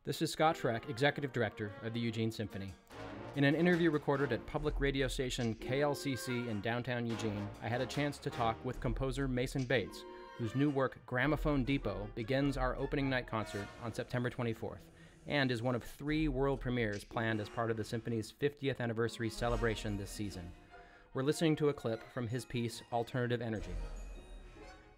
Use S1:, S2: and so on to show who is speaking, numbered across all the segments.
S1: This is Scott Schreck, Executive Director of the Eugene Symphony. In an interview recorded at public radio station KLCC in downtown Eugene, I had a chance to talk with composer Mason Bates, whose new work, Gramophone Depot, begins our opening night concert on September 24th, and is one of 3 world premieres planned as part of the Symphony's 50th anniversary celebration this season. We're listening to a clip from his piece, Alternative Energy.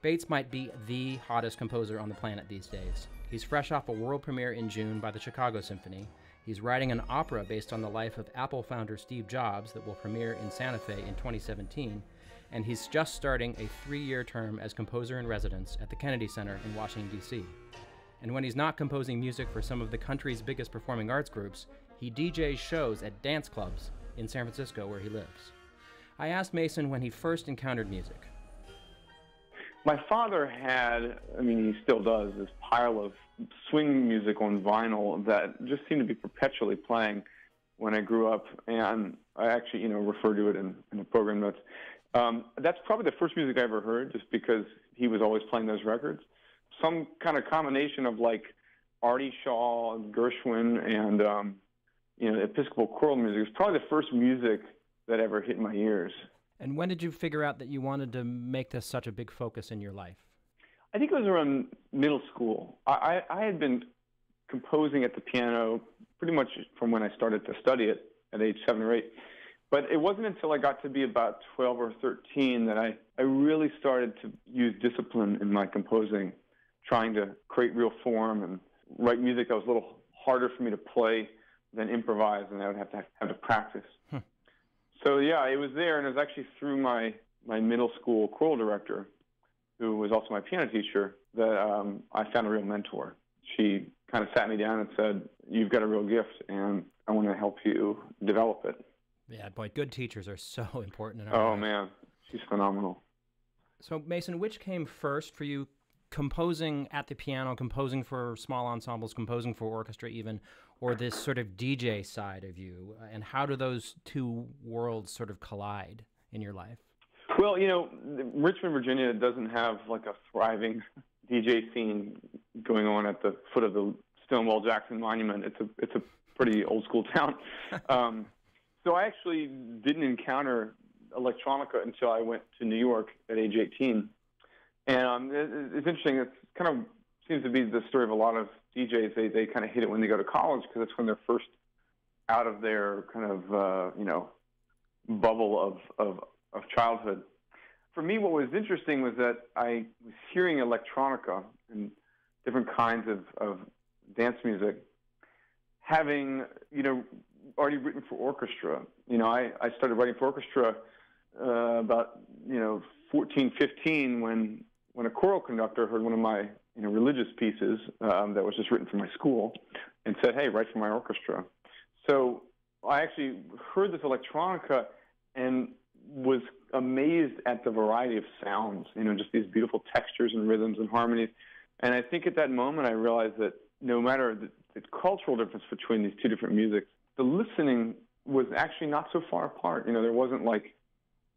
S1: Bates might be the hottest composer on the planet these days. He's fresh off a world premiere in June by the Chicago Symphony. He's writing an opera based on the life of Apple founder Steve Jobs that will premiere in Santa Fe in 2017. And he's just starting a 3-year term as composer in residence at the Kennedy Center in Washington, D.C. And when he's not composing music for some of the country's biggest performing arts groups, he DJs shows at dance clubs in San Francisco where he lives. I asked Mason when he first encountered music.
S2: My father had, he still does, this pile of swing music on vinyl that just seemed to be perpetually playing when I grew up, and I actually, refer to it in the program notes. That's probably the first music I ever heard, just because he was always playing those records. Some kind of combination of like Artie Shaw, Gershwin, and Episcopal choral music is probably the first music that ever hit my ears.
S1: And when did you figure out that you wanted to make this such a big focus in your life?
S2: I think it was around middle school. I had been composing at the piano pretty much from when I started to study it at age 7 or 8. But it wasn't until I got to be about 12 or 13 that I really started to use discipline in my composing, trying to create real form and write music that was a little harder for me to play than improvise, and I would have to practice. So, yeah, it was there, and it was actually through my middle school choral director, who was also my piano teacher, that I found a real mentor. She kind of sat me down and said, "You've got a real gift, and I want to help you develop it."
S1: Yeah, boy, good teachers are so important in our lives.
S2: Oh, man, she's phenomenal.
S1: So, Mason, which came first for you, composing at the piano, composing for small ensembles, composing for orchestra even, or this sort of DJ side of you? And how do those two worlds sort of collide in your life?
S2: Well, Richmond, Virginia doesn't have like a thriving DJ scene going on at the foot of the Stonewall Jackson Monument. It's a pretty old school town. So I actually didn't encounter electronica until I went to New York at age 18. And it's interesting. It kind of seems to be the story of a lot of DJs. They kind of hit it when they go to college because that's when they're first out of their kind of bubble of childhood. For me, what was interesting was that I was hearing electronica and different kinds of dance music, having already written for orchestra. I started writing for orchestra about 14, 15 when a choral conductor heard one of my religious pieces that was just written for my school and said, "Hey, write for my orchestra." So I actually heard this electronica and was amazed at the variety of sounds, just these beautiful textures and rhythms and harmonies. And I think at that moment I realized that no matter the cultural difference between these two different musics, the listening was actually not so far apart. There wasn't like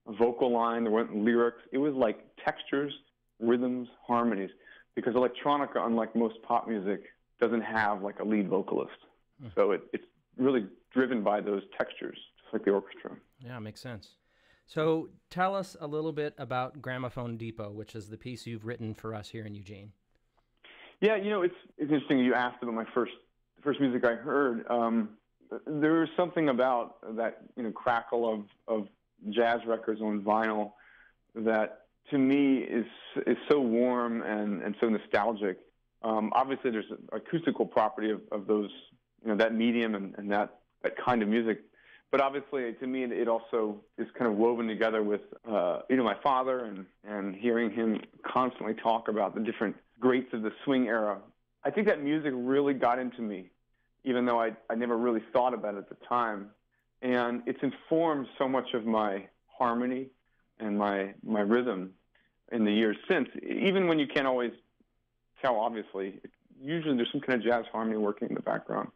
S2: a vocal line, there weren't lyrics. It was like textures, rhythms, harmonies, because electronica, unlike most pop music, doesn't have like a lead vocalist. So it's really driven by those textures, just like the orchestra.
S1: Yeah, makes sense. So tell us a little bit about Gramophone Depot, which is the piece you've written for us here in Eugene.
S2: Yeah, it's interesting you asked about my first music I heard. There was something about that crackle of jazz records on vinyl that to me is so warm and so nostalgic. Obviously, there's an acoustical property of those, that medium and that kind of music. But obviously, to me, it also is kind of woven together with, my father and hearing him constantly talk about the different greats of the swing era. I think that music really got into me, even though I never really thought about it at the time. And it's informed so much of my harmony and my rhythm in the years since. Even when you can't always tell, obviously, usually there's some kind of jazz harmony working in the background.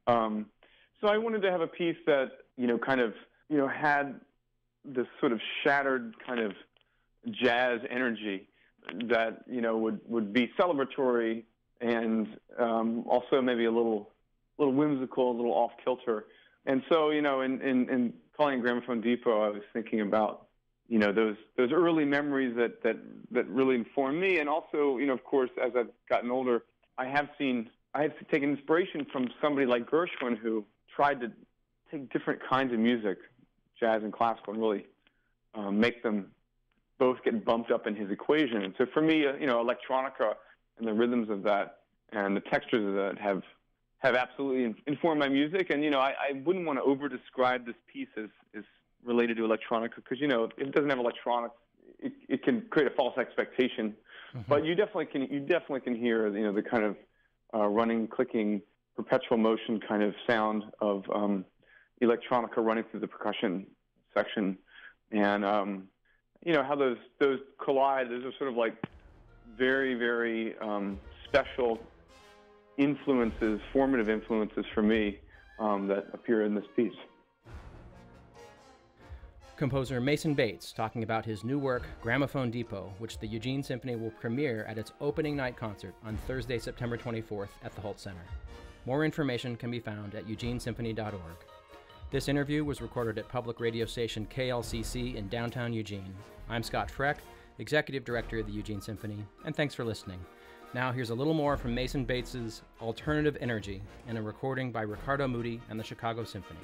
S2: So I wanted to have a piece that, had this sort of shattered kind of jazz energy that, would be celebratory and also maybe a little little whimsical, a little off kilter. And so, in calling Gramophone Depot, I was thinking about, those early memories that really informed me. And also, of course, as I've gotten older, I have taken inspiration from somebody like Gershwin, who tried to take different kinds of music, jazz and classical, and really make them both get bumped up in his equation. And so for me, electronica and the rhythms of that and the textures of that have absolutely informed my music. And, I wouldn't want to over-describe this piece as related to electronica because, if it doesn't have electronics, it can create a false expectation. Mm-hmm. But you definitely can hear, the kind of running, clicking, perpetual motion kind of sound of electronica running through the percussion section. And, how those collide. Those are sort of like very, very special influences, formative influences for me that appear in this piece.
S1: Composer Mason Bates talking about his new work, Gramophone Depot, which the Eugene Symphony will premiere at its opening night concert on Thursday, September 24th at the Holt Center. More information can be found at eugenesymphony.org. This interview was recorded at public radio station KLCC in downtown Eugene. I'm Scott Freck, Executive Director of the Eugene Symphony, and thanks for listening. Now here's a little more from Mason Bates's Alternative Energy in a recording by Ricardo Muti and the Chicago Symphony.